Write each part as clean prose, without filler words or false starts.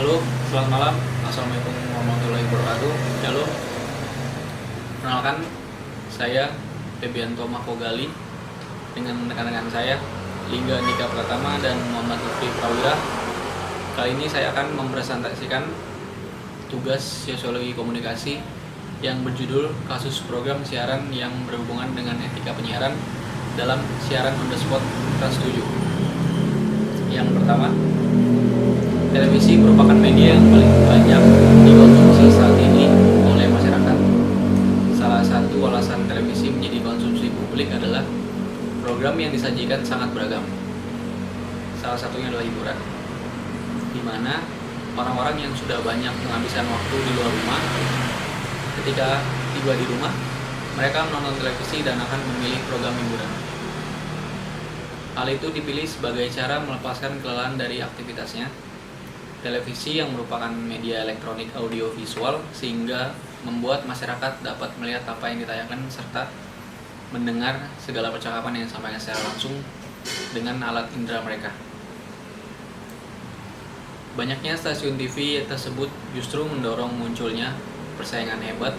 Halo, selamat malam. Assalamualaikum warahmatullahi wabarakatuh. Halo, perkenalkan saya Febianto Mahkogali dengan rekan-rekan saya Lingga Andika Pratama dan Muhammad Lutfi Prawira. Kali ini saya akan mempresentasikan tugas sosiologi komunikasi yang berjudul kasus program siaran yang berhubungan dengan etika penyiaran dalam siaran on the spot Trans 7. Yang pertama, televisi merupakan media yang paling banyak dikonsumsi saat ini oleh masyarakat. Salah satu alasan televisi menjadi konsumsi publik adalah program yang disajikan sangat beragam. Salah satunya adalah hiburan, di mana orang-orang yang sudah banyak menghabiskan waktu di luar rumah, ketika tiba di rumah, mereka menonton televisi dan akan memilih program hiburan. Hal itu dipilih sebagai cara melepaskan kelelahan dari aktivitasnya. Televisi yang merupakan media elektronik audio visual sehingga membuat masyarakat dapat melihat apa yang ditayangkan serta mendengar segala percakapan yang disampaikan secara langsung dengan alat indera mereka. Banyaknya stasiun TV tersebut justru mendorong munculnya persaingan hebat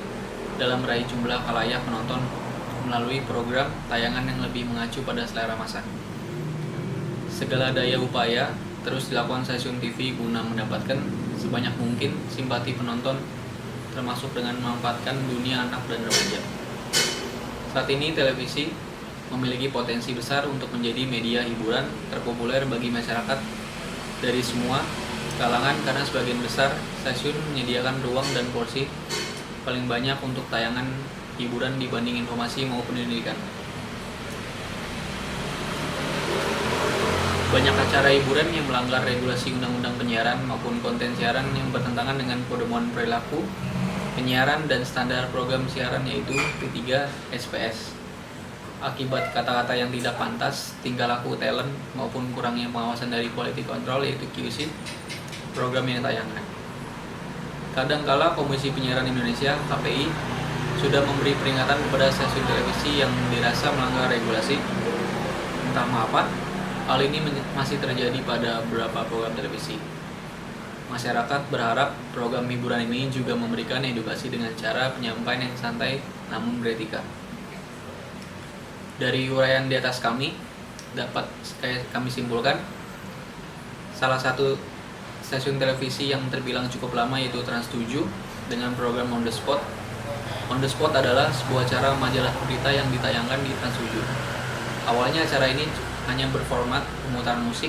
dalam meraih jumlah khalayak penonton melalui program tayangan yang lebih mengacu pada selera massa. Segala daya upaya terus dilakukan stasiun TV guna mendapatkan sebanyak mungkin simpati penonton, termasuk dengan memanfaatkan dunia anak dan remaja. Saat ini televisi memiliki potensi besar untuk menjadi media hiburan terpopuler bagi masyarakat dari semua kalangan karena sebagian besar stasiun menyediakan ruang dan porsi paling banyak untuk tayangan hiburan dibanding informasi maupun pendidikan. Banyak acara hiburan yang melanggar regulasi undang-undang penyiaran maupun konten siaran yang bertentangan dengan pedoman perilaku penyiaran dan standar program siaran yaitu P3 SPS. Akibat kata-kata yang tidak pantas, tingkah laku talent maupun kurangnya pengawasan dari quality control yaitu QC program yang ditayangkan. Kadangkala Komisi Penyiaran Indonesia (KPI) sudah memberi peringatan kepada stasiun televisi yang dirasa melanggar regulasi. Entah mengapa hal ini masih terjadi pada beberapa program televisi. Masyarakat berharap program hiburan ini juga memberikan edukasi dengan cara penyampaian yang santai namun beretika. Dari uraian di atas dapat kami simpulkan, salah satu stasiun televisi yang terbilang cukup lama yaitu Trans 7 dengan program On The Spot. On The Spot adalah sebuah acara majalah berita yang ditayangkan di Trans 7. Awalnya acara ini hanya berformat pemutaran musik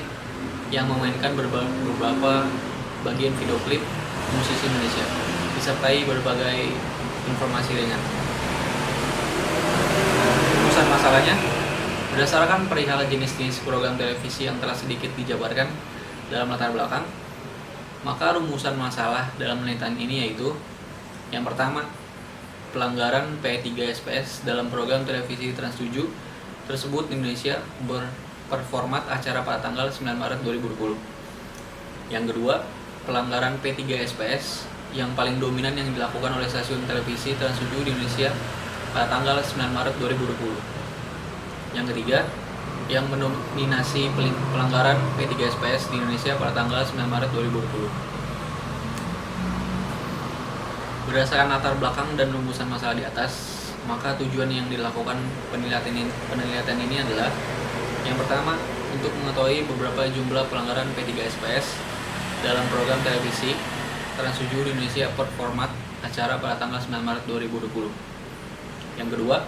yang memainkan beberapa bagian video klip musisi Indonesia, disertai berbagai informasi ringan. Rumusan masalahnya, berdasarkan perihal jenis-jenis program televisi yang telah sedikit dijabarkan dalam latar belakang, maka rumusan masalah dalam penelitian ini yaitu: yang pertama, pelanggaran P3 SPS dalam program televisi Trans 7 tersebut di Indonesia berformat acara pada tanggal 9 Maret 2020. Yang kedua, pelanggaran P3 SPS yang paling dominan yang dilakukan oleh stasiun televisi Trans 7 di Indonesia pada tanggal 9 Maret 2020. Yang ketiga, yang mendominasi pelanggaran P3 SPS di Indonesia pada tanggal 9 Maret 2020. Berdasarkan latar belakang dan rumusan masalah di atas, maka tujuan yang dilakukan penelitian ini adalah: yang pertama, untuk mengetahui beberapa jumlah pelanggaran P3 SPS dalam program televisi Trans 7 di Indonesia per format acara pada tanggal 9 Maret 2020. Yang kedua,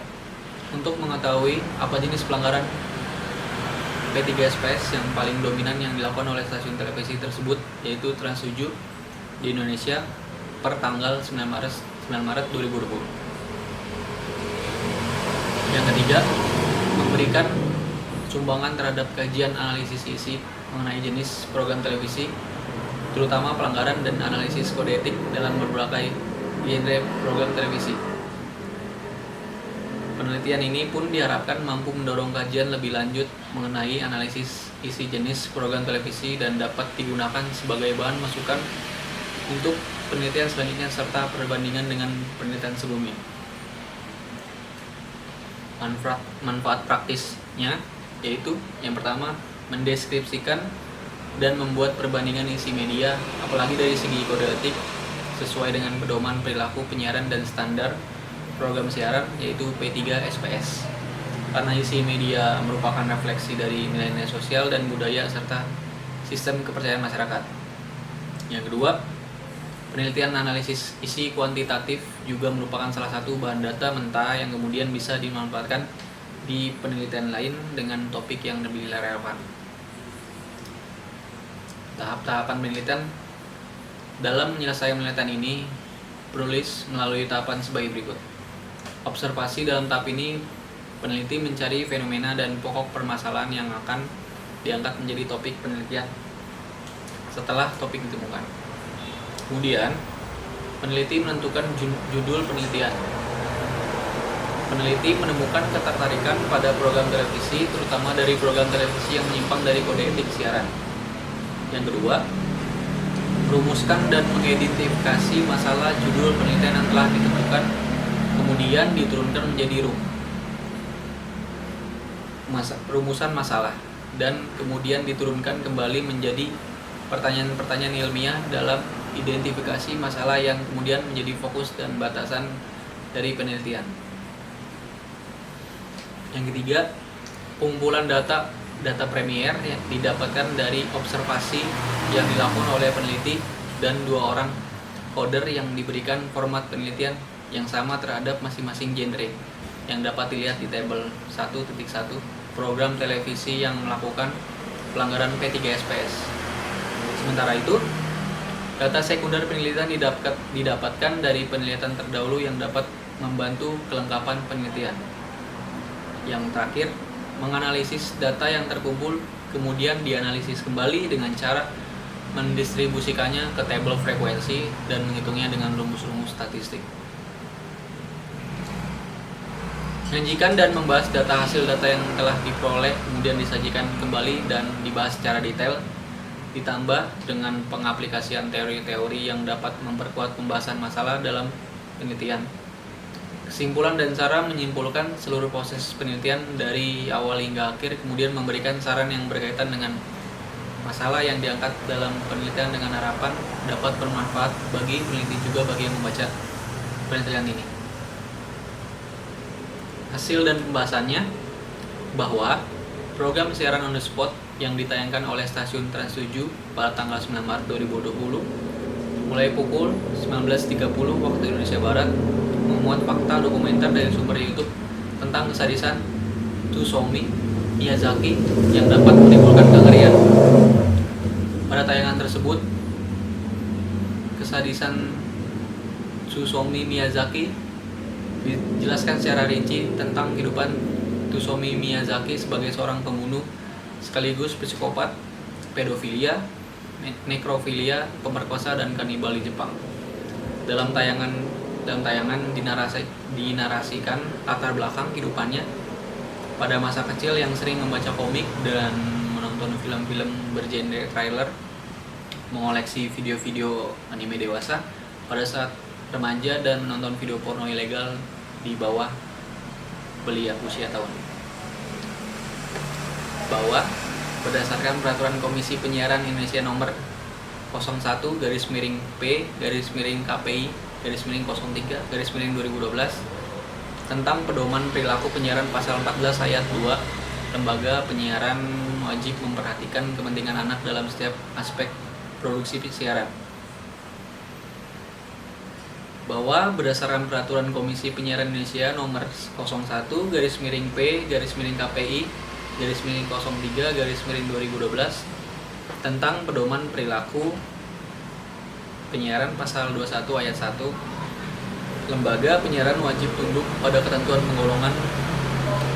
untuk mengetahui apa jenis pelanggaran P3 SPS yang paling dominan yang dilakukan oleh stasiun televisi tersebut yaitu Trans 7 di Indonesia per tanggal 9 Maret 2020. Yang ketiga, memberikan sumbangan terhadap kajian analisis isi mengenai jenis program televisi, terutama pelanggaran dan analisis kode etik dalam berbagai genre program televisi. Penelitian ini pun diharapkan mampu mendorong kajian lebih lanjut mengenai analisis isi jenis program televisi dan dapat digunakan sebagai bahan masukan untuk penelitian selanjutnya serta perbandingan dengan penelitian sebelumnya. Manfaat praktisnya yaitu: yang pertama, mendeskripsikan dan membuat perbandingan isi media, apalagi dari segi kode etik, sesuai dengan pedoman perilaku penyiaran dan standar program siaran, yaitu P3 SPS. Karena isi media merupakan refleksi dari nilai-nilai sosial dan budaya serta sistem kepercayaan masyarakat. Yang kedua, penelitian analisis isi kuantitatif juga merupakan salah satu bahan data mentah yang kemudian bisa dimanfaatkan di penelitian lain dengan topik yang lebih relevan. Tahap-tahapan penelitian. Dalam menyelesaikan penelitian ini, penulis melalui tahapan sebagai berikut. Observasi. Dalam tahap ini, peneliti mencari fenomena dan pokok permasalahan yang akan diangkat menjadi topik penelitian setelah topik ditemukan. Kemudian, peneliti menentukan judul penelitian. Peneliti menemukan ketertarikan pada program televisi, terutama dari program televisi yang menyimpang dari kode etik siaran. Yang kedua, merumuskan dan mengidentifikasi masalah judul penelitian yang telah ditemukan, kemudian diturunkan menjadi rumusan masalah, dan kemudian diturunkan kembali menjadi pertanyaan-pertanyaan ilmiah dalam identifikasi masalah yang kemudian menjadi fokus dan batasan dari penelitian. Yang ketiga, pengumpulan data premier yang didapatkan dari observasi yang dilakukan oleh peneliti dan 2 orang coder yang diberikan format penelitian yang sama terhadap masing-masing genre yang dapat dilihat di tabel 1.1 program televisi yang melakukan pelanggaran P3SPS. Sementara itu, data sekunder penelitian didapatkan dari penelitian terdahulu yang dapat membantu kelengkapan penelitian. Yang terakhir, menganalisis data yang terkumpul, kemudian dianalisis kembali dengan cara mendistribusikannya ke tabel frekuensi dan menghitungnya dengan rumus-rumus statistik. Menyajikan dan membahas hasil data yang telah diperoleh, kemudian disajikan kembali dan dibahas secara detail, ditambah dengan pengaplikasian teori-teori yang dapat memperkuat pembahasan masalah dalam penelitian. Kesimpulan dan cara menyimpulkan seluruh proses penelitian dari awal hingga akhir, kemudian memberikan saran yang berkaitan dengan masalah yang diangkat dalam penelitian dengan harapan dapat bermanfaat bagi peneliti juga bagi yang membaca penelitian ini. Hasil dan pembahasannya, bahwa program siaran on the spot yang ditayangkan oleh stasiun Trans 7 pada tanggal 9 Maret 2020 mulai pukul 19.30 waktu Indonesia Barat memuat fakta dokumenter dari sumber YouTube tentang kesadisan Tsutomu Miyazaki yang dapat menimbulkan kengerian. Pada tayangan tersebut, kesadisan Tsutomu Miyazaki dijelaskan secara rinci tentang kehidupan Tsutomu Miyazaki sebagai seorang pembunuh sekaligus psikopat, pedofilia, nekrofilia, pemerkosa, dan kanibal di Jepang. Dalam tayangan dinarasikan latar belakang kehidupannya pada masa kecil yang sering membaca komik dan menonton film-film bergenre trailer, mengoleksi video-video anime dewasa pada saat remaja, dan menonton video porno ilegal di bawah belia usia tahun. Bahwa berdasarkan peraturan Komisi Penyiaran Indonesia nomor 01/PI/KPI/03/2012 tentang pedoman perilaku penyiaran pasal 14 ayat 2, lembaga penyiaran wajib memperhatikan kepentingan anak dalam setiap aspek produksi siaran. Bahwa berdasarkan peraturan Komisi Penyiaran Indonesia nomor 01/KPI/KPI/03/2012 tentang pedoman perilaku penyiaran pasal 21 ayat 1, lembaga penyiaran wajib tunduk pada ketentuan penggolongan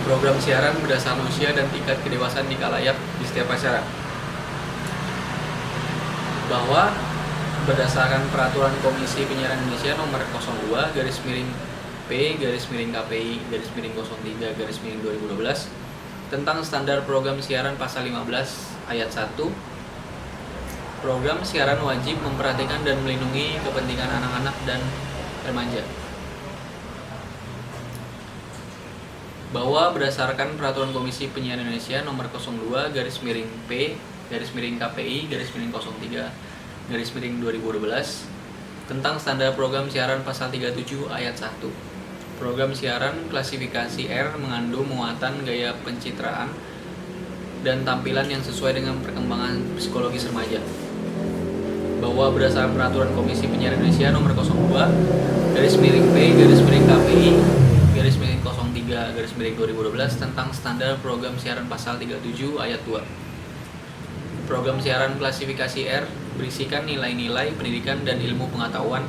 program siaran berdasarkan usia dan tingkat kedewasaan di kalayak di setiap acara. Bahwa berdasarkan peraturan Komisi Penyiaran Indonesia nomor 02/P/KPI/03/2012 tentang standar program siaran pasal 15 ayat 1, program siaran wajib memperhatikan dan melindungi kepentingan anak-anak dan remaja. Bahwa berdasarkan peraturan Komisi Penyiaran Indonesia nomor 02/P/KPI/03/2012 KPI garis miring 03 garis miring 2012 tentang standar program siaran pasal 37 ayat 1. Program siaran klasifikasi R mengandung muatan gaya pencitraan dan tampilan yang sesuai dengan perkembangan psikologis remaja. Bahwa berdasarkan peraturan Komisi Penyiaran Indonesia nomor 02 garis miring P garis miring KPI garis miring 03 garis miring 2012 tentang standar program siaran pasal 37 ayat 2. Program siaran klasifikasi R berisikan nilai-nilai pendidikan dan ilmu pengetahuan,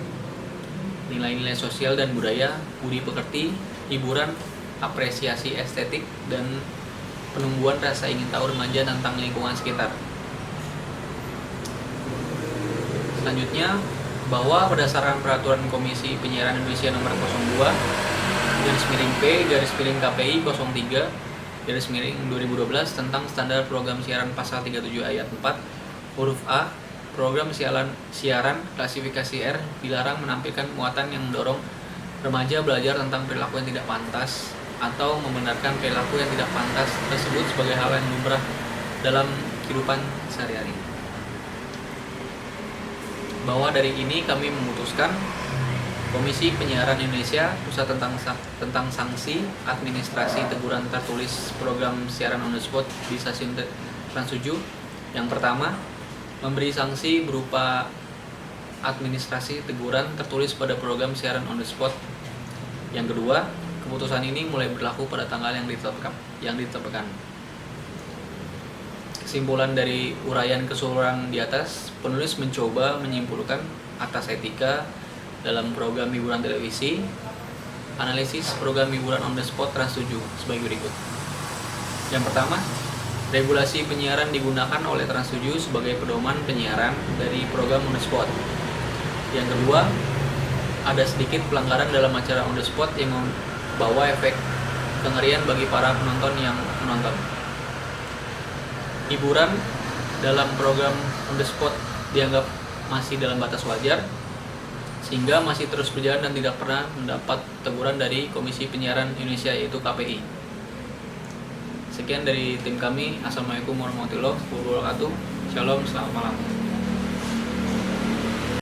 nilai-nilai sosial dan budaya, budi pekerti, hiburan, apresiasi estetik, dan penumbuhan rasa ingin tahu remaja tentang lingkungan sekitar. Selanjutnya, bahwa berdasarkan peraturan Komisi Penyiaran Indonesia nomor 02 garis miring P garis miring KPI 03 garis miring 2012 tentang standar program siaran pasal 37 ayat 4 huruf A, program siaran klasifikasi R dilarang menampilkan muatan yang mendorong remaja belajar tentang perilaku yang tidak pantas atau membenarkan perilaku yang tidak pantas tersebut sebagai hal yang lumrah dalam kehidupan sehari-hari. Bahwa dari ini kami memutuskan Komisi Penyiaran Indonesia Pusat tentang sanksi administrasi teguran tertulis program siaran on the spot di stasiun Trans 7. Yang pertama, memberi sanksi berupa administrasi teguran tertulis pada program siaran on the spot. Yang kedua, keputusan ini mulai berlaku pada tanggal yang ditetapkan. Kesimpulan dari uraian keseluruhan di atas, penulis mencoba menyimpulkan atas etika dalam program hiburan televisi, analisis program hiburan on the spot Trans 7 sebagai berikut. Yang pertama, regulasi penyiaran digunakan oleh Trans 7 sebagai pedoman penyiaran dari program on the spot. Yang kedua, ada sedikit pelanggaran dalam acara on the spot yang membawa efek kengerian bagi para penonton yang menonton. Hiburan dalam program on the spot dianggap masih dalam batas wajar, sehingga masih terus berjalan dan tidak pernah mendapat teguran dari Komisi Penyiaran Indonesia yaitu KPI. Sekian dari tim kami. Assalamualaikum warahmatullahi wabarakatuh. Shalom, selamat malam.